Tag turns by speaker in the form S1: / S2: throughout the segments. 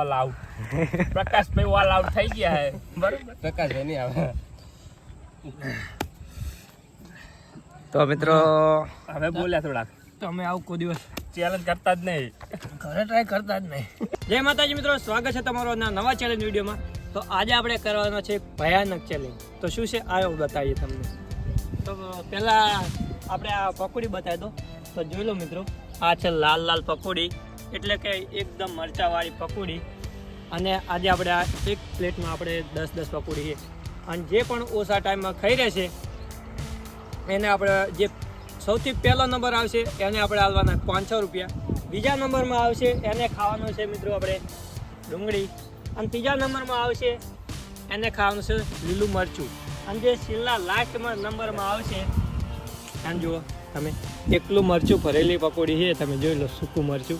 S1: All out. Prakashbhai all out થઈ ગયા હે. બરોબર.
S2: પ્રકાશભાઈ નહીં આવે.
S3: તો મિત્રો
S1: હવે બોલ્યા થોડાક.
S4: તમે આવું કોઈ દિવસ
S1: ચેલેન્જ કરતા જ નહીં.
S4: ઘરે ટ્રાય કરતા જ નહીં. જય માતાજી મિત્રો, સ્વાગત છે તમારો નવા ચેલેન્જ વિડીયોમાં. તો આજે આપણે કરવાનો છે ભયાનક ચેલેન્જ. તો શું છે આ બતાવીએ તમને. તો પહેલાં આપણે આ પકોડી બતાવી દો. તો જોઈ લો મિત્રો, આ છે લાલ લાલ પકોડી, એટલે કે એકદમ મરચાંવાળી પકોડી. અને આજે આપણે આ એક પ્લેટમાં આપણે 10 પકોડી છે. અને જે પણ ઓછા ટાઈમમાં ખાઈ રહેશે એને આપણે જે સૌથી પહેલો નંબર આવશે એને આપણે આવવાના 500 રૂપિયા. બીજા નંબરમાં આવશે એને ખાવાનું છે મિત્રો આપણે ડુંગળી. અને ત્રીજા નંબરમાં આવશે એને ખાવાનું છે લીલું મરચું. અને જે છેલ્લા લાસ્ટમાં નંબરમાં આવશે એને જુઓ તમે, એકલું મરચું ભરેલી પકોડી છે, તમે જોઈ લો, સૂકું મરચું.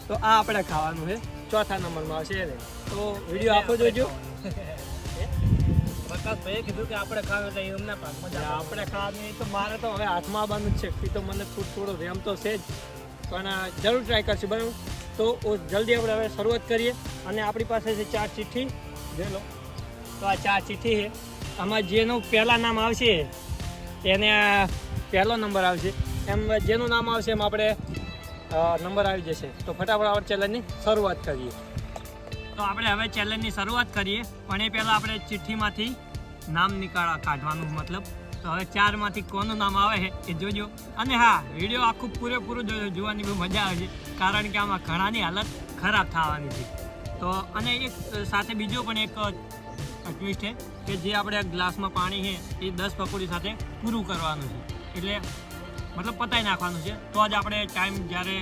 S4: તો આ આપણે ખાવાનું છે. ચોથા નંબરમાં આવશે એને. તો વિડીયો આખો જોજો.
S1: પ્રકાશભાઈએ કીધું કે આપણે ખાવા એટલે એમના પાકમાં
S4: આપણે ખાવાનું તો મારે તો હવે હાથમાં આવવાનું જ છે. એ તો મને થોડો રેમ તો છે જ, પણ જરૂર ટ્રાય કરશું. બરાબર, તો જલ્દી આપણે હવે શરૂઆત કરીએ. અને આપણી પાસે છે 4 ચિઠ્ઠી, જોઈ લો. તો આ 4 ચિઠ્ઠી છે. આમાં જેનું પહેલાં નામ આવશે એને પહેલો નંબર આવશે. એમ જેનું નામ આવશે એમ આપણે નંબર આવી જશે. તો ફટાફટ આપણે ચેલેન્જની શરૂઆત કરીએ. તો આપણે હવે ચેલેન્જની શરૂઆત કરીએ, પણ એ પહેલાં આપણે ચિઠ્ઠીમાંથી નામ કાઢવાનું. મતલબ તો હવે 4માંથી કોનું નામ આવે છે એ જોજો. અને હા, વિડીયો આખું પૂરેપૂરું જોજો, જોવાની બહુ મજા આવે છે, કારણ કે આમાં ઘણાની હાલત ખરાબ થવાની છે. તો અને એક સાથે બીજો પણ એક ટ્વિસ્ટ છે કે જે આપણે ગ્લાસમાં પાણી છે એ 10 પકોડી સાથે પૂરું કરવાનું છે. એટલે મતલબ પતાવી નાખવાનું છે. તો જ આપણે ટાઈમ જ્યારે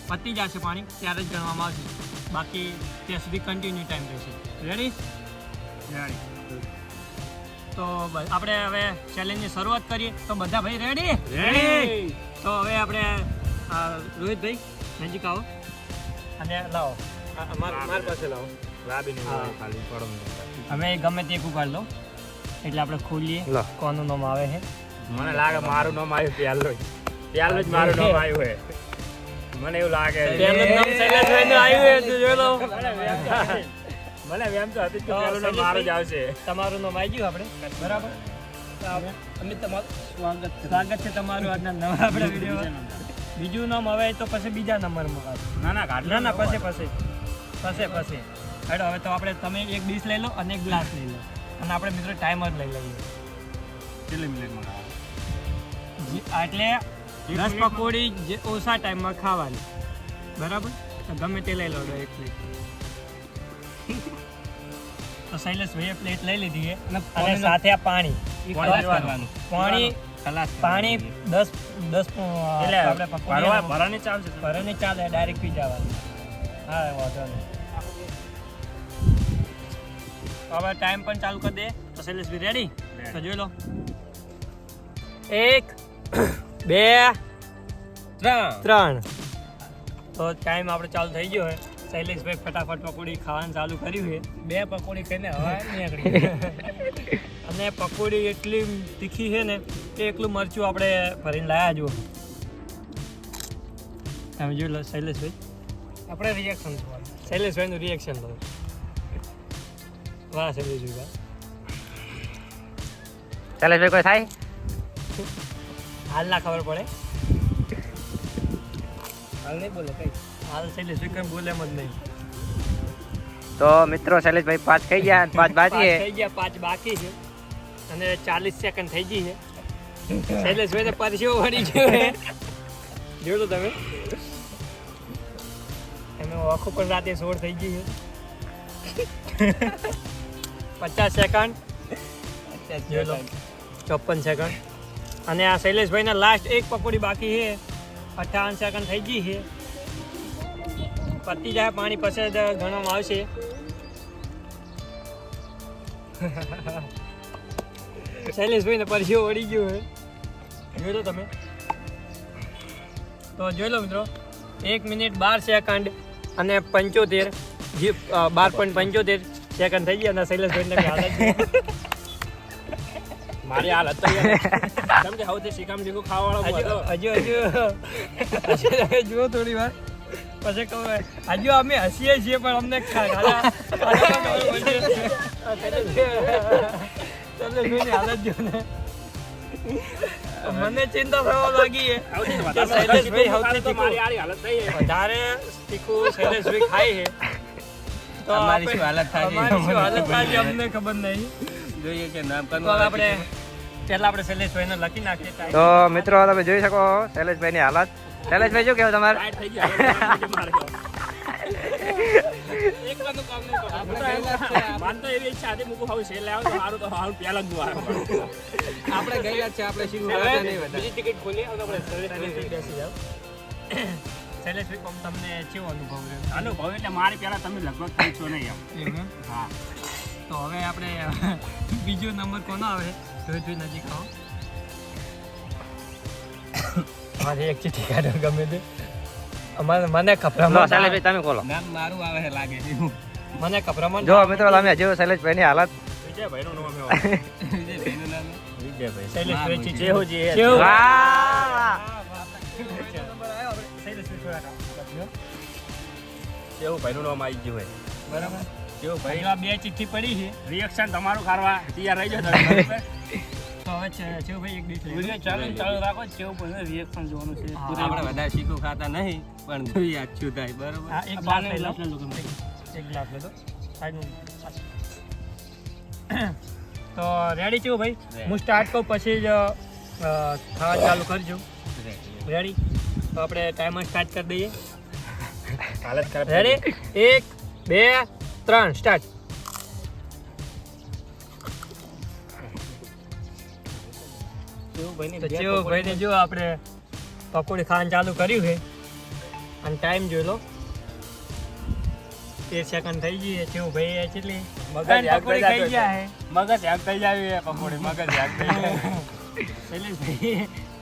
S4: પતી જશે પાણી ત્યારે જ ગણવામાં આવશે. બાકી ત્યાં સુધી કન્ટિન્યુ ટાઈમ રહેશે. રેડી? તો આપણે હવે ચેલેન્જની શરૂઆત કરીએ. તો બધા ભાઈ રેડી? તો હવે આપણે રોહિતભાઈ નજીક આવો અને લાવો, માર પાસે લાવો. અમે ગમે તે ઉગાડ લો એટલે આપણે ખોલીએ કોનું નામ આવે છે.
S1: મને લાગે મારું નામ આવ્યું પહેલું જ મારું નામ આવ્યું છે. મને એવું લાગે
S4: પહેલું નામ શૈલેષભાઈનું આવ્યું છે. જોઈ લો.
S1: મને એમ તો હતું કે પહેલું નામ મારું જ આવશે.
S4: તમારું નામ આવી ગયું આપણે. બરાબર, અમે તમારું સ્વાગત છે તમારું આજના નવા આપણા વિડીયોમાં. બીજું નામ હવે તો પછી બીજા નંબરમાં આવે. ના પછી હેડો. હવે તો આપણે તમે એક ડીશ લઈ લો અને એક ગ્લાસ લઈ લો, અને આપણે મિત્રો ટાઈમર લઈ લઈએ.
S1: કેટલી મિનિટમાં
S4: એટલે 10 પકોડી જે ઓછા ટાઈમમાં ખાવાની. બરાબર, તો ગમે તે લઈ લો એક પ્લેટ. તો શૈલેષભાઈએ પ્લેટ લઈ લીધી છે અને સાથે આ પાણી 10 આપણે
S1: ભરવાની ચાલશે.
S4: ભરવાની ચાલે, ડાયરેક્ટ પી જવાનું. હા, વાંધો નહીં. હવે ટાઈમ પણ ચાલુ કરી દે. તો શૈલેષભાઈ રેડી? તો જોઈ લો. 1 2 3. તો ટાઈમ આપણે ચાલુ થઈ ગયો છે. શૈલેષભાઈ ફટાફટ પકોડી ખાવાનું ચાલુ કર્યું છે. 2 પકોડી ખાઈને હવે નીકળી. અને પકોડી એટલી તીખી છે ને કે એકલું મરચું આપણે ભરીને લાયા. જુઓ, તમે જોઈ લો શૈલેષભાઈ. આપણે રિએક્શન જોવાનું, શૈલેષભાઈનું રિએક્શન લો. વાહ શૈલેષભાઈ,
S3: શૈલેષભાઈ કોઈ થાય
S4: હાલ ના ખબર પડે. હાલ નહીં બોલે કઈ. હાલ શૈલેષભાઈ કઈ બોલે એમ જ નહીં.
S3: તો મિત્રો શૈલેષભાઈ 5 ખાઈ ગયા, 5 બાકી છે.
S4: થઈ ગયા, 5 બાકી છે. અને 40 સેકન્ડ થઈ ગઈ છે. શૈલેષભાઈ ને પરસેવો વળી ગયો છે. જોયું તમે, એનો આંખો પણ રાતે સોળ થઈ ગઈ છે. 50 સેકન્ડ, 54 સેકન્ડ. અને આ શૈલેષભાઈના લાસ્ટ એક પકોડી બાકી છે. 58 સેકન્ડ થઈ ગઈ છે. પતી જાય પાણી પછી ગણવામાં આવશે. શૈલેષભાઈને પરસેવો વળી ગયો છે. જોઈ લો તમે. તો જોઈ લો મિત્રો, 1 મિનિટ 12 સેકન્ડ અને 75 12.75 સેકન્ડ થઈ ગયા. અને શૈલેષભાઈને હાલત
S1: મારી હાલત તો કેમ કે હવે શીખામ શીખું ખાવાવાળો
S4: હજુ જુઓ થોડી વાર. પછી કહું હજુ અમે હસીએ છીએ પણ અમને હાલત જો ને મને ચિંતા થવા લાગી છે કે શૈલેષભાઈ સૌથી તીખું વધારે તીખું શૈલેષભાઈ ખાય છે તો
S3: અમારી શું હાલત થાય છે?
S4: અમારી શું હાલત થાય છે અમને ખબર નહીં.
S3: જોઈએ કે નામ
S4: તો હવે આપણે પહેલા આપણે શૈલેષભાઈને લખી નાખીએ time.
S3: તો મિત્રો તમે જોઈ શકો શૈલેષભાઈ ની હાલત. શૈલેષભાઈ શું કેવું તમારે?
S1: ટાઈટ થઈ ગયા
S4: એકલાનું કામ નહીં કરવું.
S1: માન તો એવી ઈચ્છા હતી મૂકું હવે સેલ લાવ્યો તો સારું તો સારું પહેલા જ આવ્યો
S3: આપણે ગયેલા જ છે, આપણે શું
S4: હવે બીજી ટિકિટ ખોલી હવે આપણે શૈલેષભાઈ બેસી જાઓ. શૈલેષભાઈ કોમ તમને કેવો અનુભવ રહ્યો?
S1: અનુભવ એટલે મારી પહેલા તમે લગભગ પૂછો નહીં એમ
S4: એવું એમ?
S1: હા
S4: તો હવે આપણે બીજો નંબર કોનો આવે જોઈ નજીક આવો. મારી એક ચીઠી કાઢો ગમે તે અમારે મને
S3: લો,
S4: કપરામાં
S3: શૈલેષભાઈ તમે ખોલો.
S4: નામ મારું આવે છે લાગે મને કપરામાં
S3: જો મિત્રો તમે હજુ શૈલેષભાઈ ની હાલત.
S1: વિજયભાઈનું નામ એવો. વિજયભાઈ
S4: શૈલેષભાઈ ચીઠી.
S1: જેહુજી એ.
S4: જેહુ.
S3: વાહ!
S1: જેહુભાઈનું નામ આવી ગયું હોય
S4: બરાબર
S1: જેહુભાઈ
S4: આ બે ચિઠ્ઠી પડી છે
S1: રિએક્શન તમારું કરવા તૈયાર રહી જાઓ તમે બરાબર?
S4: તો હવે છે ભાઈ એક ડીશ
S1: વિડીયો ચાલુ રાખો જેહુભાઈનું રિએક્શન જોવાનું છે
S3: આપણે વધારે શીખું ખાતા નહીં પણ જોઈએ આ શું થાય બરોબર.
S4: હા એક ગ્લાસ લઈ લો એક ગ્લાસ લઈ લો સાઈડનું તો રેડી છો ભાઈ હું સ્ટાર્ટ કહું પછી જ ખાવા ચાલુ કરજો રેડી તો આપણે ટાઈમર સ્ટાર્ટ કરી દઈએ
S1: હાલત ખરાબ
S4: રેડી 1 2 3 સ્ટાર્ટ તો ચેવો ભાઈને જો આપણે પકોડી ખાવાનું ચાલુ કર્યું છે અને ટાઈમ જોઈ લો 13 સેકન્ડ થઈ ગઈ છે ચેવો ભાઈ કેટલી
S1: મગજ યાદ
S4: પકોડી ખાઈ ગયા છે
S1: મગજ યાદ થઈ જાય પકોડી મગજ યાદ થઈ જાય શૈલેષભાઈ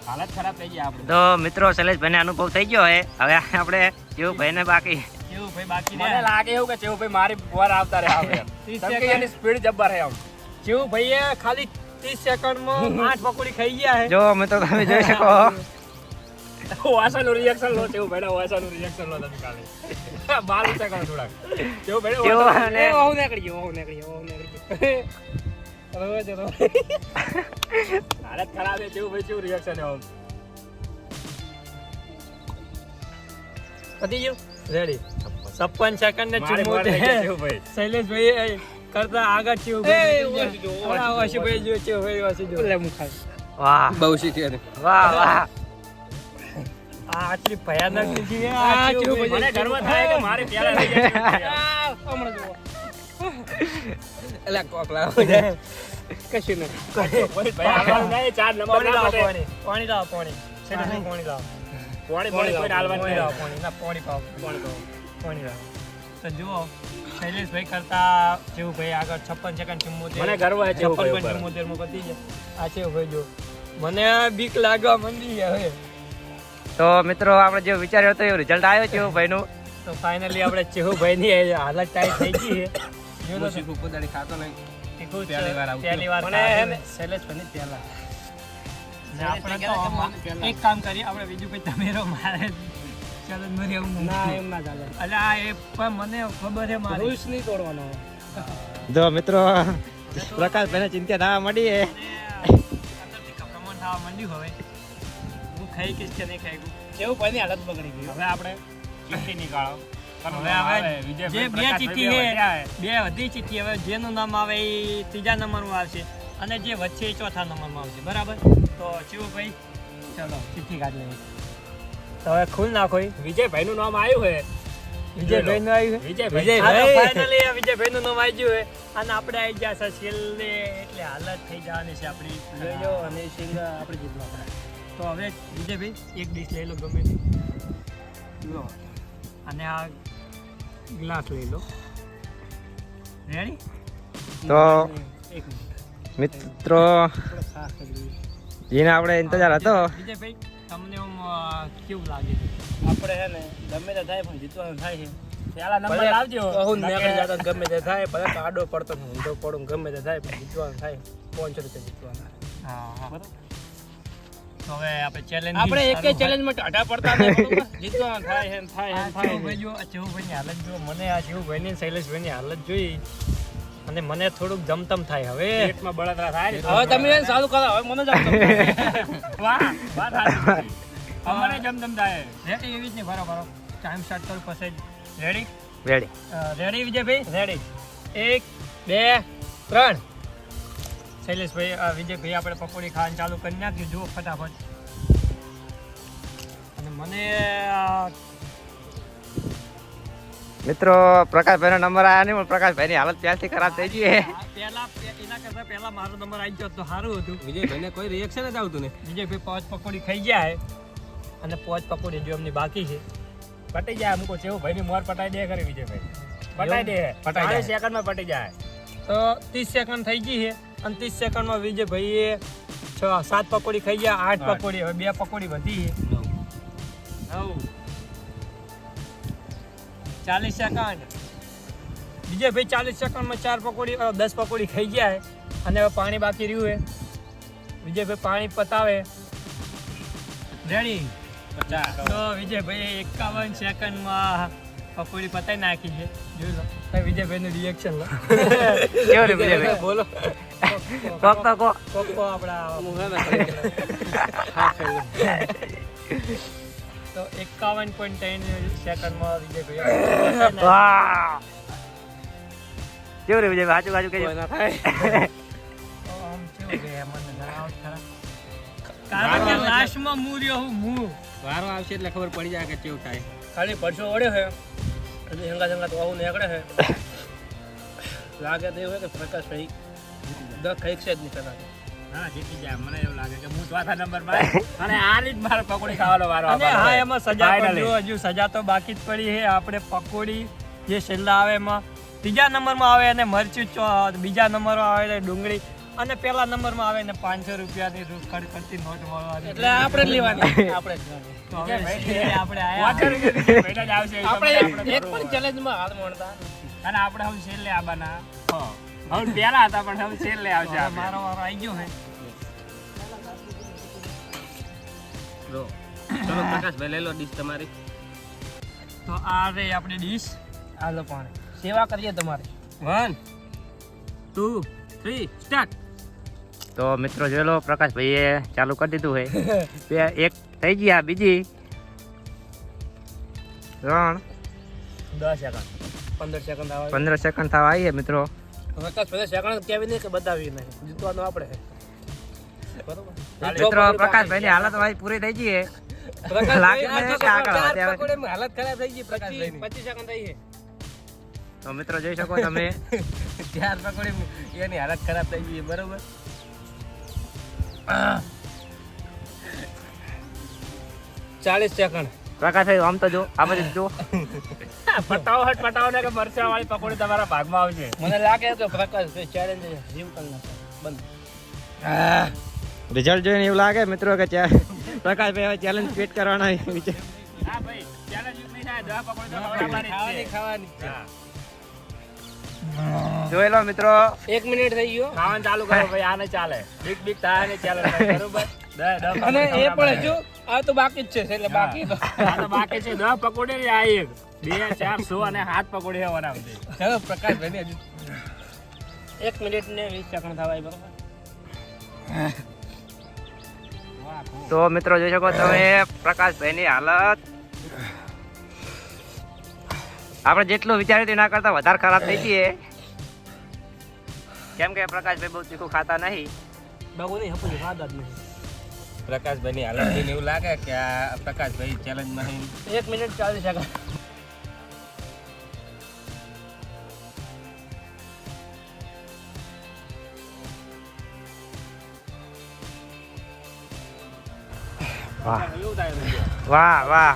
S1: હાલત ખરાબ થઈ ગઈ આપણે
S3: તો મિત્રો શૈલેષભાઈ ને અનુભવ થઈ ગયો હે. હવે આપણે જેવું ને બાકી
S4: ચેવો ભાઈ બાકી
S1: મને
S4: રહ્યા
S1: લાગે એવું કે જેહુભાઈ મારી વાર આવતા રહે આપણે
S4: 30 સેકન્ડ
S1: એની સ્પીડ જબ્બર છે આમ
S4: ચેવો ભાઈએ ખાલી 30 સેકન્ડમાં 8 પકોડી ખાઈ ગયા છે
S3: જો મિત્રો તમે જોઈ શકો
S1: વાસાનું રિએક્શન લો જેહુભાઈ વાસાનું રિએક્શન લો તમે કાલે બાલ ઊંચા કરો થોડાક જેહુભાઈ
S3: જેવો
S4: એ
S3: ને
S4: ઓહો નીકળી ગયો હવે ચલો
S1: હાલત ખરાબ છે જેહુભાઈ કેવું રિએક્શન છે આમ
S4: પતી ગયું રેડી 56 સેકન્ડ ને
S1: મારી વાર થઈ ગઈ જેહુભાઈ
S4: શૈલેષભાઈ કરતા આગળ ચેવું ભાઈ જો ચેવું ભાઈ વાસી જો
S3: વાહ
S4: બહુ શીખ્યો
S3: વાહ વાહ
S4: આ આટલી ભયાનક છે
S1: આ ચેવું મને ગર્વ થાય કે મારે પહેલા થઈ ગયા
S4: એલા કોકલા કશું નહીં
S1: કોઈ ભાઈ આવવાનું નહીં ચાર નંબર ના માટે
S4: પાણી લાવો પાણી શૈલેષભાઈ પાણી લાવો
S1: પોણી કોઈ ડાલવાનું
S4: પાણી લાવો
S1: નહીં
S4: પાણી ના પાણી પાવો પાણી લાવો તો જુઓ શૈલેષભાઈ કરતા જેવું ભાઈ આગળ 56 સેકન્ડ 74
S1: મને ગર્વ છે જેહુભાઈ ઉપર
S4: 56 માં પતી જાય આ છે ભાઈ જો મને બીક લાગવા મંડી છે હવે
S3: તો મિત્રો આપણે જે વિચાર્યો હતો એવું રિઝલ્ટ આવ્યો છે ભાઈ નું.
S4: તો ફાઇનલી આપણે ચેહુભાઈની હાલત ટાઈટ થઈ ગઈ છે જો તો
S3: શીખું કુદાડી ખાતો નહીં.
S4: તીખું
S3: પહેલી વાર આવું
S4: પહેલી વાર
S1: મને
S4: ખાધું.
S1: એને શૈલેષભાઈ પહેલા
S4: ને આપણે તો એક કામ કરીએ આપણે બીજું કોઈ તમેરો મારે ચેલેન્જ મરી આવું
S1: ના એમ ના ચાલે
S4: એટલે આ એ પણ મને ખબર છે મારી
S1: રૂલ્સ નહીં તોડવાનો
S3: જો મિત્રો પ્રકાશભાઈને ચિંતા થવા મળી હે.
S4: અંદરથી કપરામણ થવા માંડ્યું હવે હું ખાઈ કઈશ કે નહીં ખાઈ
S1: જેવું ભાઈની હાલત બગડી ગઈ હવે આપણે ચિઠ્ઠી નીકાળો
S4: હવે જે બે ચિઠ્ઠી છે બે વધી ચિઠ્ઠી હવે જેનું નામ આવે એ ત્રીજા નંબરનું આવશે અને જે વચ્ચે એ ચોથા નંબરમાં આવશે બરાબર તો ચેવુભાઈ ચલો ચિઠ્ઠી કાઢી લઈએ તો હવે ખુલ નાખો
S1: વિજયભાઈનું નામ આવ્યું છે
S4: વિજયભાઈ નું આવ્યું
S1: વિજયભાઈ
S4: ફાઇનલી વિજયભાઈ નું નામ આવી ગયું છે અને આપણે આવી ગયા છે છેલ્લે એટલે હાલત થઈ જવાની છે આપણી લઈ લો અને છેલ્લે આપણે જીતવા તો હવે વિજયભાઈ એક ડીશ લઈ લો ગમે તે લો અને આ ગ્લાસ લઈ લો રેડી
S3: તો
S4: એક
S3: મિત્રો જેને આપણે ઇંતજાર હતો
S4: વિજયભાઈ તમને કેવું લાગે
S1: આપણે છે ને ગમે તે થાય પણ જીતવાનું થાય છે પેલા નંબર લાવજો
S4: ગમે તે થાય ભલે આડો પડતો ઊંધો પડું ગમે તે થાય પણ જીતવાનું થાય 500 રૂપિયા જીતવાના હા હા તો હવે આપણે ચેલેન્જ
S2: આપણે એકે ચેલેન્જમાં ટાટા પડતા નથી બરોબર? જીતવાનું થાય છે ને થાય છે ને થાય છે.
S4: ચેવુભાઈ જો ચેવુભાઈની હાલત જો મને આ ચેવુભાઈની શૈલેષભાઈની હાલત જોઈ અને મને થોડુંક જમતમ થાય હવે
S1: પેટમાં બળતરા થાય ને.
S2: હવે તમે એને ચાલુ કરો હવે મને જ આપજો.
S1: વાહ વાત સાચી. અમને જમજમ થાય.
S4: રેડી એવી જ નહીં બરાબર ટાઈમ સ્ટાર્ટ કરું પછી ready
S3: ready.
S4: Ready Vijaybhai ready 1 2 3 શૈલેષભાઈ વિજયભાઈ આપણે પકોડી ખાવાનું ચાલુ કરી નાખ્યું જુઓ ફટાફટ અને મને
S3: મિત્રો પ્રકાશભાઈ નો નંબર આવ્યા નહીં પણ પ્રકાશભાઈ ની હાલત ત્યાંથી ખરાબ થઈ ગઈ છે.
S4: પહેલા એના કરતા પહેલા મારો નંબર આવી ગયો તો સારું હતું
S2: વિજયભાઈને કોઈ રિએક્શન જ આવતું ને
S4: વિજયભાઈ 5 પકોડી ખાઈ ગયા છે અને 5 પકોડી જો એમની બાકી છે
S1: પટી જાય અમુક ચેવું ભાઈની મોર પટાઈ દે કરે વિજયભાઈ. પટાઈ દે.
S4: પટાઈ જાય.
S1: 40 સેકન્ડમાં પટી જાય.
S4: તો 30 સેકન્ડ થઈ ગઈ છે અને 30 સેકન્ડમાં વિજયભાઈએ 7 પકોડી ખાઈ ગયા 8 પકોડી હવે 2 પકોડી વધી છે 40 સેકન્ડ વિજયભાઈ 40 સેકન્ડમાં 4 પકોડી 10 પકોડી ખાઈ ગયા છે અને હવે પાણી બાકી રહ્યું છે વિજયભાઈ પાણી પતાવે રેડી
S1: 50.
S4: તો વિજયભાઈ 51 સેકન્ડમાં પકોડી પતાવી નાખી છે જોઈ લો વિજયભાઈનું રિએક્શન લો
S3: કેવું રે વિજયભાઈ?
S2: બોલો
S3: કોક તો કો.
S4: કોકો આપણા
S2: હું હે ને ખાઈ લઉં. હા ખાઈ લઉં.
S4: તો 51.3 સેકન્ડમાં વિજયભાઈ
S3: વાહ. કેવું રે વિજયભાઈ? સાચું
S2: કોઈ
S3: કહેજો.
S2: ના થાય
S4: આમ કેવું છે મને જણાવો જ ખરા. કારણ કે લાસ્ટમાં હું રહ્યો હું
S2: વારો આવશે એટલે ખબર પડી જાય કે કેવું થાય
S1: ખાલી પરસો ઓળ્યો છે અને હંગા હંગા તો આવું નીકળે છે. લાગે તો એવું હોય કે પ્રકાશભાઈ દસ ખાઈ છે જ નહીં કદાચ. હા જીતી જાય મને એવું લાગે કે હું ચોથા નંબર પર અને આ રીત મારે પકોડી ખાવાનો વારો
S4: અને
S1: આવવાનો
S4: હા
S1: છે.
S4: એમાં સજા પણ
S1: Finally.
S4: જો હજુ સજા તો બાકી જ પડી છે આપણે પકોડી જે છેલ્લા આવે એમાં ત્રીજા નંબરમાં આવે અને મરચું બીજા નંબરમાં આવે એટલે ડુંગળી અને પહેલા નંબરમાં આવે ને 500 રૂપિયાની ખડખડતી નોટ મળવાની
S2: એટલે આપણે જ લેવાની આપણે જ લેવાની.
S4: તો હવે છેલ્લે આપણે આયા
S1: વાંચો ને કે બેટા જ આવશે.
S2: આપણે
S1: આપણે
S2: એક પણ ચેલેન્જમાં હાથ મળતા
S1: અને આપણે હવે છેલ્લે આવવાના. હવે પહેલા હતા પણ હવે છેલ્લે આવશે
S4: હવે
S1: આપણે.
S4: મારો વારો આવી ગયો હે
S2: લો ચલો પ્રકાશભાઈ લઈ લો ડીશ તમારી
S4: તો આ રે આપણી ડીશ
S2: આ લો પાણી સેવા કરીએ તમારી 1 2 3 સ્ટાર્ટ
S3: તો મિત્રો જોઈ લો પ્રકાશભાઈએ ચાલુ કરી દીધું છે એક થઈ ગયા બીજી 3
S1: 10 સેકન્ડ
S2: 15 સેકન્ડ આવે
S3: 15 સેકન્ડ થવા આવીએ મિત્રો.
S2: પ્રકાશભાઈ સેકન્ડ કેવી નહીં કે બતાવી નહીં જીતવાનું આપણે છે બરોબર
S3: મિત્રો પ્રકાશભાઈ ની હાલત ભાઈ પૂરી થઈ ગઈ છે. લાગે મને કે આગળ વધે હવે.
S2: હાલત ખરાબ થઈ ગઈ પ્રકાશભાઈ
S4: 25 સેકન્ડ થઈ છે
S3: તો મિત્રો જોઈ શકો તમે
S2: 4 પકોડી એની હાલત ખરાબ થઈ ગઈ બરોબર 40 સેકન્ડ
S3: પ્રકાશભાઈ આમ તો જો આ બધું જો.
S1: પટાવો ને કે મરચા વાળી પકોડી તમારા ભાગમાં આવશે.
S2: મને લાગે કે પ્રકાશભાઈ ચેલેન્જ જીવ કરી નાખે બંધ
S3: રિઝલ્ટ જોઈને એવું લાગે મિત્રો કે પ્રકાશભાઈ હવે ચેલેન્જ ફિટ કરવાના વિચાર.
S1: હા ભાઈ ચેલેન્જ નહીં થાય 10 પકોડી તો ખવડાવવાની જ છે.
S2: ખાવાની
S1: હા.
S3: જોઈ લો મિત્રો
S2: 1 મિનિટ થઈ ગયો
S1: ખાવાનું ચાલુ કરો ભાઈ આને ચાલે બીક થાય ને ચાલે બરોબર 10
S2: અને એ પણ હજુ આ તો બાકી જ છે એટલે બાકી તો
S1: આ તો બાકી છે 10 પકોડી ને આ એક 2 4 6 અને 7 પકોડી હવાના છે.
S2: ચાલો પ્રકાશભાઈ હજુ 1 મિનિટ ને 20 સેકન્ડ થવાય બરોબર
S3: તો મિત્રો જોઈ શકો તમે પ્રકાશભાઈ ની હાલત આપણે જેટલું વિચાર્યું ના કરતા વધારે ખરાબ થઈ ગઈ છે. કેમ કે પ્રકાશભાઈ બહુ તીખું ખાતા નહીં.
S2: બાબુ નહીં હપું ખાધા જ નહીં
S5: પ્રકાશભાઈ ની હાલત જોઈને એવું લાગે કે આ પ્રકાશભાઈ ચેલેન્જ માં
S2: 1 મિનિટ 40 સેકન્ડ
S3: વાહ
S1: એવું થાય છે.
S3: વાહ વાહ.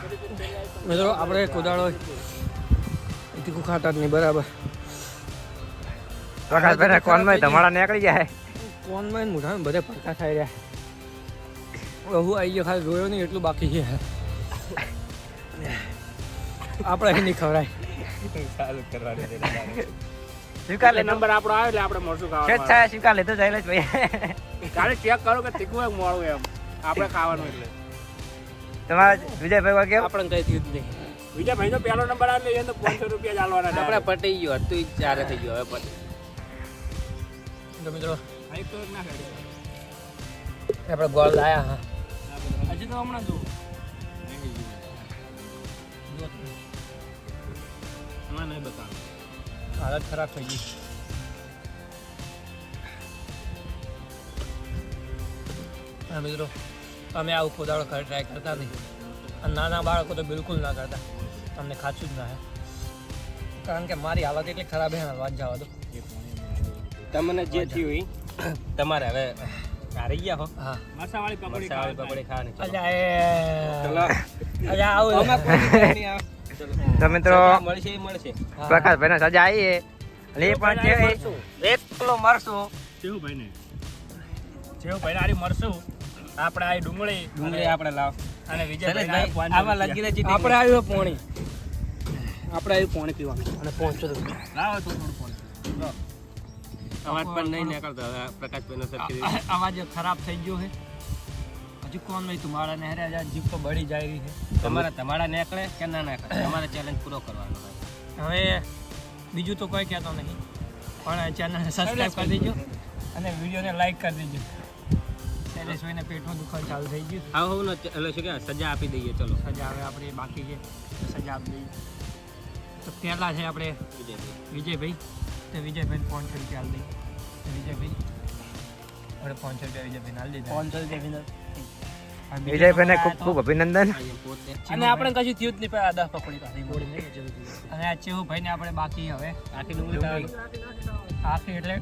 S2: મિત્રો આપણે કોદાળો તીખું ખાતા જ નહીં બરાબર
S3: પ્રકાશભાઈ કોનમાં ધમાડા નીકળી જાય.
S2: કોનમાં મોઢા બધે પડકા થાય રહ્યા હું આવી ગયો ખાલી જોયો નહીં એટલું બાકી છે આપણે અહીં નહીં ખવડાય
S5: ચાલુ કરવાની છે.
S3: સ્વીકાર
S1: એટલે
S3: લીધો.
S1: નંબર આપણો આવે એટલે આપણે મળશું
S3: છે જ
S1: ખાવા
S3: છે, સ્વીકાર લીધો શૈલેષભાઈ.
S1: કાલે ચેક કરો કે તીખું હોય કે મોળું એમ આપણે ખાવાનું એટલે
S3: તમારા વિજયભાઈ કેવું
S1: આપણે કઈ થયું જ નહીં. વિજયભાઈ નો પહેલો નંબર આવે એટલે એને તો 500 રૂપિયા જ આલવાના.
S5: આપણે પટી ગયો હતું ઈ ચારે થઈ ગયો હવે પટી.
S4: તો મિત્રો
S1: હાઈ તો ના કરી.
S4: આપણે ગોળ લાયા હા
S1: હજી તો હમણાં જો હમણાં નહીં બતાવ.
S4: હાલત ખરાબ થઈ ગઈ. હા મિત્રો અમે આવું કોદાળો ઘરે ટ્રાય કરતા નહીં અને નાના બાળકો તો બિલકુલ ના કરતા. અમને ખાચું જ ના હે કારણ કે મારી હાલત એટલી ખરાબ હે ને વાત જવા દો.
S5: તમને જે થયું ઈ તમારે હવે હારી ગયા હો.
S4: હા
S1: મરસાવાળી પકોડી
S5: મરચાવાળી પકોડી ખાવાની.
S4: અલ્યા
S5: ચલો.
S4: અલ્યા આવું
S5: આમાં કોઈ નહીં આવે.
S3: તો મિત્રો
S5: સજા મળશે ઈ મળશે.
S3: પ્રકાશભાઈ સજા આવી છે અને એ પણ કેવી એકલો મરશું
S1: ચેવુભાઈ ને આરી મરશું. આપણે આ ડુંગળી
S5: ડુંગળી આપણે લાવ.
S1: અને વિજયભાઈ
S5: શૈલેષભાઈ, આમાં લગી રહે ચીટી.
S4: આપણે આવ્યું પોણી આપણે આવ્યું પોણી પીવાનું અને 500 રૂપિયા
S1: લાવો તો થોડું પોણી.
S5: અવાજ પણ નહીં નીકળતો હવે પ્રકાશભાઈનો સરખી રીતે.
S4: અવાજ ખરાબ થઈ ગયો છે હજુ કોણ નહીં તમારા ને હેરે જીભ તો બળી જાય રહી છે.
S5: તમારા નીકળે કે ના નીકળે તમારે ચેલેન્જ પૂરો કરવાનો હોય.
S4: હવે બીજું તો કોઈ કહેતો નહીં પણ ચેનલને સબસ્ક્રાઈબ કરી દેજો અને વિડીયોને લાઈક કરી દેજો. શૈલેષભાઈને પેટમાં દુખાવાનું ચાલુ થઈ ગયું.
S5: હા હું એટલે શું કે સજા આપી દઈએ ચલો.
S4: સજા હવે આપણે બાકી છે તો સજા આપી દઈએ. તો પહેલાં છે આપણે વિજયભાઈ તો વિજયભાઈને 500 રૂપિયા આપી દઈએ. તો વિજયભાઈ આપણે 500 રૂપિયા વિજયભાઈને આપી દીધા. 500 રૂપિયા
S3: વિજયભાઈને ખૂબ ખૂબ અભિનંદન.
S5: હા, એમ પોતે.
S1: અને આપણે કશું થયું જ નહીં. પણ આ 10 પકોડી ખાધી.
S4: અને આ ચેહુભાઈને આપણે બાકી હવે
S5: આખી ડુંગળી ખાવાની.
S4: આખી એટલે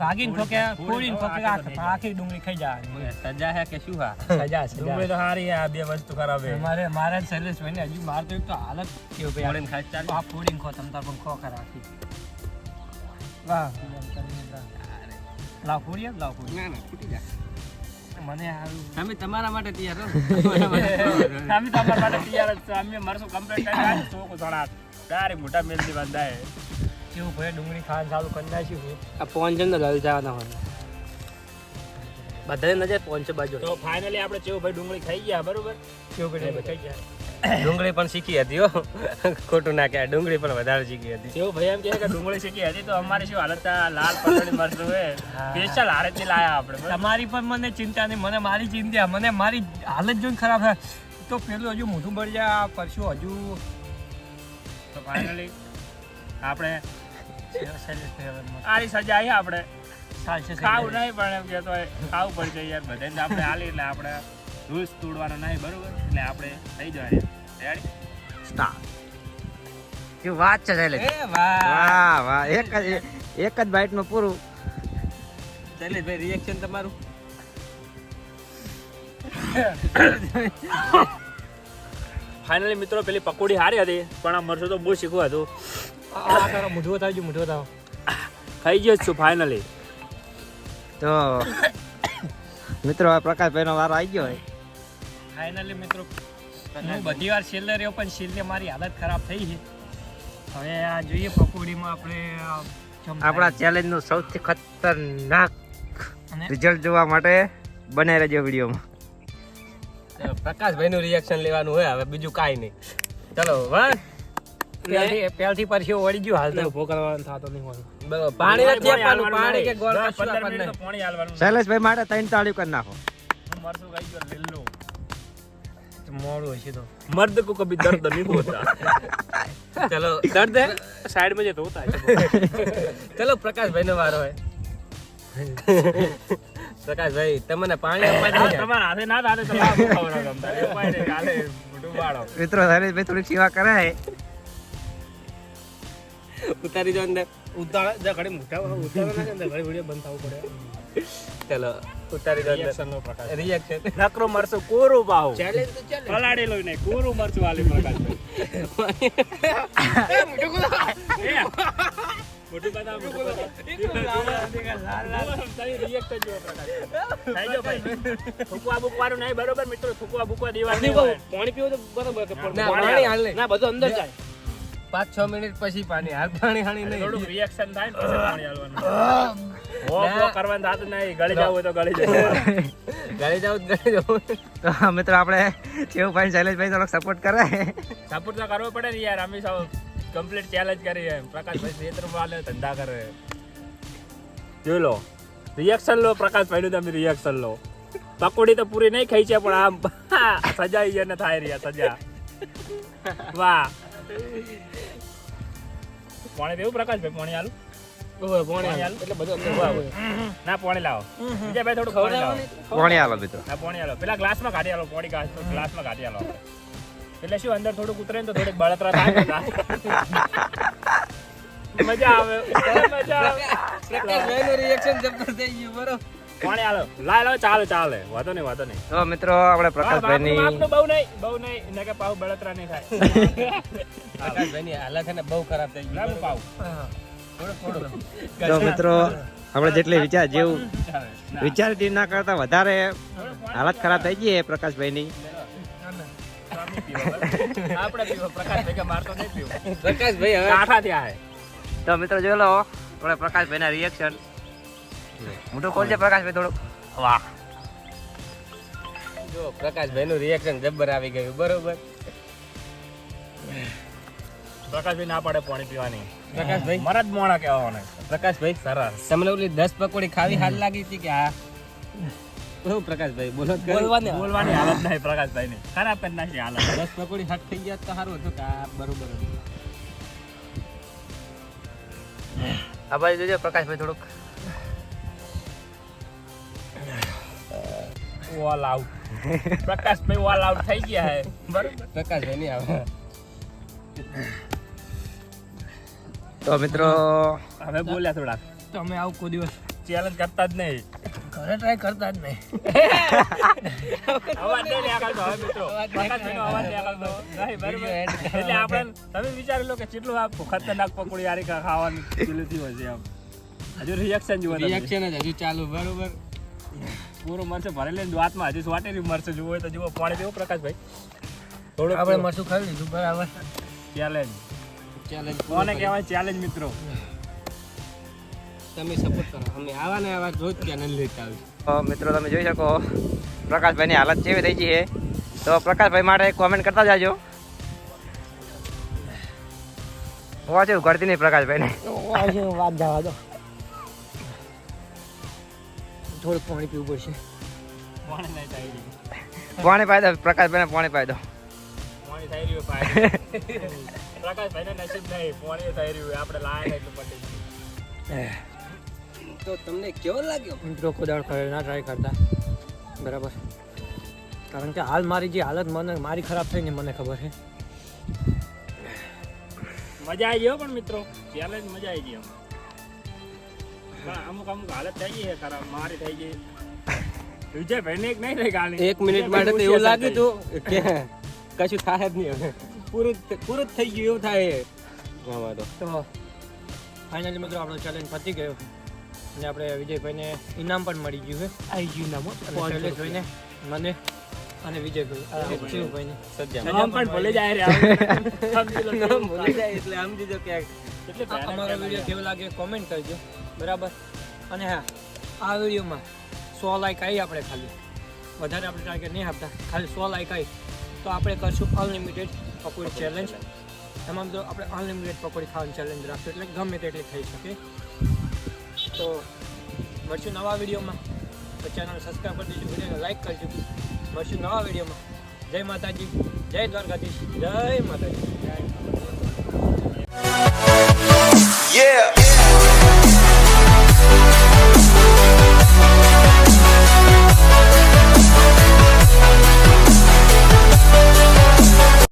S4: ભાગીને ઠોકે ફોડીને ઠોકે આખી ડુંગળી ખાઈ જાય.
S5: સજા હે કે શું હા?
S4: સજા
S1: ડુંગળી તો સારી છે. આ બે વસ્તુ ખરાબ છે.
S4: મારે શૈલેષભાઈને હજુ માર તો એક તો હાલત કેવું ભાઈ
S5: ફોડીને ખાઈ ચાલે.
S4: આ ફોડીને ખો તમ તાર પણ ખો ખરા આખી. વાહ લાવ ફોડી આપ લાવ ફોડી
S5: ના ના ફૂટી જાય.
S4: મને સારું
S5: તમે તમારા માટે તૈયાર રહો.
S1: અમે તમારા માટે તૈયાર જ છે. અમે મરશું કમ્પ્લીટ કરી આ ચોકો થોડા તારી મોટા મેલથી બંધાય.
S4: કેવું ભાઈ ડુંગળી ખાવાનું ચાલુ કરી નાખ્યું છે.
S1: આ પોંચન તો લઈ જવાના હોય.
S4: બધાને નજર પહોંચે બાજુ
S1: તો ફાઇનલી આપણે ચેવુભાઈ ડુંગળી ખાઈ ગયા બરોબર.
S4: કેવું ભાઈ ખાઈ જાય.
S5: ડુંગળી પણ શીખી હતી હો. ખોટું ના કહેવાય ડુંગળી પણ વધારે શીખી હતી.
S1: ચેવુભાઈ એમ કહે કે ડુંગળી શીખી હતી તો અમારી શું હાલત આ લાલ પટોળી મરચું હે સ્પેશિયલ હારેથી લાયા આપણે બરાબર?
S4: તમારી પણ મને ચિંતા નહીં મને મારી ચિંતા મને મારી હાલત જોઈને ખરાબ થાય તો પેલું હજુ મોઢું બળી જાય આ પરસ્યું હજુ
S1: તો ફાઇનલી આપણે
S4: શૈલેષભાઈ હવે
S1: આરી સજા આવી આપણે
S4: ચાલશે
S1: ખાવું નહીં પણ એમ કહેતો હોય ખાવું પડશે યાર બધાને આપણે હાલી એટલે આપણે રૂલ્સ તોડવાનો નહીં બરોબર એટલે આપણે થઈ જવાય રેડી
S3: શું વાત છે શૈલેષ? વાહ વાહ એક જ બાઈટમાં પૂરું.
S5: શૈલેષભાઈ રિએક્શન તમારું.
S1: ફાઇનલી મિત્રો પેલી પકોડી સારી હતી પણ આ મરચું તો બહુ શીખવું હતું.
S4: આ તારો મોઢું બતાવજો મોઢું બતાવો
S1: ખાઈ ગયો જ છું ફાઇનલી.
S3: તો મિત્રો આ પ્રકાશભાઈનો વારો આવી ગયો હોય.
S4: ફાઇનલી મિત્રો હું બધી વાર છેલ્લે રહ્યો પણ છેલ્લે મારી હાલત ખરાબ થઈ છે. હવે આ જોઈએ પકોડીમાં આપણે
S3: આપણા ચેલેન્જનું સૌથી ખતરનાક
S4: અને
S3: રિઝલ્ટ જોવા માટે બને રહેજો વિડીયોમાં.
S5: પ્રકાશભાઈનું રિએક્શન લેવાનું હોય હવે બીજું કાંઈ નહીં. ચલો
S4: પહેલથી પરસ્યો વળી ગયું હાલ તો
S1: ઉભો કરવાનો થતો નહીં હોય.
S5: બરાબર. પાણી નથી આપવાનું. પાણી કે ગોળ કશું
S1: 15
S5: આપવાનું
S1: મિનિટ
S5: નહીં.
S1: તો પાણી હાલવાનું.
S3: શૈલેષભાઈ માટે 3 તાળીઓ કરી નાખો.
S1: હું મરચું ખાઈ ગયો લીલું.
S4: મોડું હશે તો
S1: मर्द को कभी दर्द नहीं होता.
S5: ચલો
S1: दर्द है साइड में जो तो होता है.
S5: ચલો પ્રકાશભાઈનો વારો હોય. પ્રકાશભાઈ તમને પાણી આપવા જ નહીં.
S1: તમારા હાથે ના હાથે તો લાવો ખવડાવો તમને. એ કોઈ નહીં, કાલે મોઢું બાળો.
S3: મિત્રો શૈલેષભાઈ થોડીક સેવા કરાય.
S5: ઉતારી દો અંદર.
S1: ઉતાળ જે ઘડી મોટા ઉતાળો ના છે ને ઘડી વિડિયો બંધ થવું પડે.
S5: ચલો ઉતારી દો અંદર.
S1: રિએક્શન નો પ્રકાર.
S5: રિએક્શન.
S1: નકરો મરચું કોરું પાવ.
S5: ચેલેન્જ તો ચાલે.
S1: પલાડેલો નહીં કોરું મરચું વાલી પ્રકાર. મોટું બતાવો મોટું બતાવો. તારી રિએક્શન જો પ્રકાર. થઈ ગયો ભાઈ. થૂકવા બુકવાનું નહીં બરોબર મિત્રો. થૂકવા બુકવા દેવાનું નહીં હોય.
S4: પાણી પીવો તો બરાબર કે
S5: ના પાણી હાલ નહીં.
S1: ના બધું અંદર જાય.
S5: 5-6 મિનિટ પછી પાણી હાલ પાણી હાણી નહીં
S1: થોડુંક રિએક્શન થાય ને પછી પાણી હાલવાનું. હો કરવાનું થતું નહીં, ગળી જવું હોય તો ગળી જવું.
S5: ગળી જાવ
S3: તો મિત્રો આપણે શિવભાઈ શૈલેષભાઈ થોડોક સપોર્ટ કરે.
S1: સપોર્ટ તો કરવો પડે ને યાર, અમે સૌ કમ્પ્લીટ ચેલેન્જ કરી એમ. પ્રકાશભાઈ ક્ષેત્રમાં આલે ધંધા કરે. જોઈ લો રિએક્શન લો પ્રકાશભાઈ નું, તમે રિએક્શન લો. પકોડી તો પૂરી નહીં ખાઈ છે પણ આમ સજા એને થાય રહ્યા સજા. વાહ પાણી દેવું પ્રકાશભાઈ? પાણી આલું પાણી આલું એટલે બધું ના પાણી લાવો બીજા ભાઈ થોડું પાણી લાવો.
S3: પાણી આલો મિત્રો.
S1: હા પાણી આલો, પેલા ગ્લાસમાં કાઢી આલો. પાણી ગ્લાસમાં કાઢી આલો એટલે શું અંદર થોડુંક ઉતરે ને તો થોડીક બળતરા થાય. મજા આવે મજા આવે.
S5: પ્રકાશભાઈનું રિએક્શન જબર થઈ ગયું બરોબર.
S1: પાણી આલો લાય લો ચાલે ચાલે વાંધો નહીં વાંધો નહીં.
S3: તો મિત્રો આપણે પ્રકાશભાઈની
S1: બહુ નહીં એને કે પાવ બળતરા નહીં થાય.
S5: પ્રકાશભાઈની હાલત છે ને બહુ ખરાબ થઈ ગઈ.
S1: લાવું પાવ
S3: તો મિત્રો આપણે જેટલી જેવું વિચારતી ના કરતા વધારે હાલત ખરાબ થઈ ગઈ છે પ્રકાશભાઈની.
S1: આપણે પીવો પ્રકાશભાઈ કે મારતો નહીં પીવો.
S5: પ્રકાશભાઈ હવે
S1: કાઠા થયા હે.
S3: તો મિત્રો જોઈ લો આપણે પ્રકાશભાઈના રિએક્શન. મોટું ખોલજે પ્રકાશભાઈ થોડુંક. વાહ
S5: જો પ્રકાશભાઈનું રિએક્શન જબર આવી ગયું બરોબર.
S1: પ્રકાશભાઈ ના પાડે પાણી પીવાની.
S5: પ્રકાશભાઈ
S1: મારા જ મોણા કહેવાના.
S5: પ્રકાશભાઈ
S1: સરસ.
S5: તમને ઓલી 10 પકોડી ખાવી હાલ લાગી હતી કે આ શું પ્રકાશભાઈ બોલો
S1: બોલવાની હાલત નહીં પ્રકાશભાઈ ની, ખરાબ કરી નાખી હાલત.
S5: 10 પકોડી હટ થઈ ગયા તો સારું હતું કે આ બરોબર હતું.
S3: આ બાજુ જોજો પ્રકાશભાઈ થોડુંક.
S1: All out. Prakashbhai all out થઈ ગયા હે બરોબર.
S5: પ્રકાશભાઈ નહીં આવે.
S3: તો મિત્રો
S1: હવે બોલ્યા થોડા
S4: તો અમે આવું કોઈ દિવસ
S1: ચેલેન્જ કરતા જ નહીં.
S4: ઘરે ટ્રાય કરતા જ નહીં.
S1: અવાજ નહીં લ્યા કરતો હવે મિત્રો. પ્રકાશભાઈનો અવાજ લ્યા કરતો નહીં બરોબર. એટલે આપણે તમે વિચારી લો કે કેટલું આ ખતરનાક પકોડી યારી ખાવાનું પેલું થયું હશે. આમ હજુ રિએક્શન જુઓ તમે.
S5: રિએક્શન જ હજુ ચાલુ બરોબર.
S1: પૂરો મરચો ભરી લઈને હાથમાં હજુ સ્વાટેલી મરચો જુઓ હોય તો જુઓ. પાણી દેવું પ્રકાશભાઈ થોડું.
S4: આપણે મરચું ખાઈ લીધું બરાબર.
S1: ચેલેન્જ
S5: ચેલેન્જ
S1: કોને કહેવાય? ચેલેન્જ મિત્રો.
S5: તમે સપોર્ટ કરો. અમે આવા ને આવા રોજ ચેનલ લેતા આવી.
S3: તો મિત્રો તમે જોઈ શકો પ્રકાશભાઈની હાલત કેવી થઈ ગઈ છે. તો પ્રકાશભાઈ માટે કોમેન્ટ કરતા જાજો. હોવા જેવું કરતી નહીં પ્રકાશભાઈને.
S4: વાત જવા દો. થોડુંક પાણી પીવું પડશે.
S1: પાણી નહીં થઈ રહ્યું.
S3: પાણી પાઈ દો પ્રકાશભાઈને, પાણી પાઈ દો.
S1: પાણી થઈ રહ્યું પાણી. પ્રકાશભાઈને નસીબ નહીં પાણી થઈ રહ્યું. આપણે લાયા એટલું પતી ગયું.
S5: તો તમને કેવો લાગ્યો?
S4: મિત્રો કોદાળ કરે ના ટ્રાય કરતા બરાબર. કારણ કે હાલ મારી જે હાલત મારી ખરાબ થઈ ને મને ખબર છે.
S1: મજા આવી ગયો પણ મિત્રો ચેલેન્જ મજા આવી ગઈ. અમુક હાલત થઈ ગઈ છે ખરાબ. મારી થઈ ગઈ. વિજયભાઈને એક નહીં થઈ ગાલી.
S5: 1 મિનિટ માટે તો એવું લાગ્યું હતું કે કશું થાય જ નહીં. હવે પૂરું જ થઈ ગયું એવું થાય. આમાં તો
S4: ફાઇનલી મિત્રો આપણો ચેલેન્જ પતી ગયો અને આપણે વિજયભાઈને ઇનામ પણ મળી ગયું છે. આવી ગયું ઇનામ શૈલેષભાઈને, મને અને વિજયભાઈ શિવભાઈને
S1: નામ પણ ભૂલી જાય રે.
S5: ભૂલી જાય એટલે સમજી જો કે
S1: એટલે
S4: અમારો વિડીયો કેવો લાગે કોમેન્ટ કરજો બરાબર. અને હા આ વિડીયોમાં 100 લાઈક આવી આપણે ખાલી વધારે આપણે ટાર્ગેટ નહીં આપતા. ખાલી 100 લાઈક આવી તો આપણે કરશું અનલિમિટેડ પકોડી ચેલેન્જ. એમાં તો આપણે અનલિમિટેડ પકોડી ખાવાની ચેલેન્જ રાખશું એટલે ગમે તેટલી થઈ શકે. તો મળશું નવા વિડીયોમાં. તો ચેનલ સબસ્ક્રાઈબ કરી દેજો, વિડીયોને લાઈક કરજો. મળશું નવા વિડીયોમાં. જય માતાજી, જય દ્વારકાધીશ, જય માતાજી.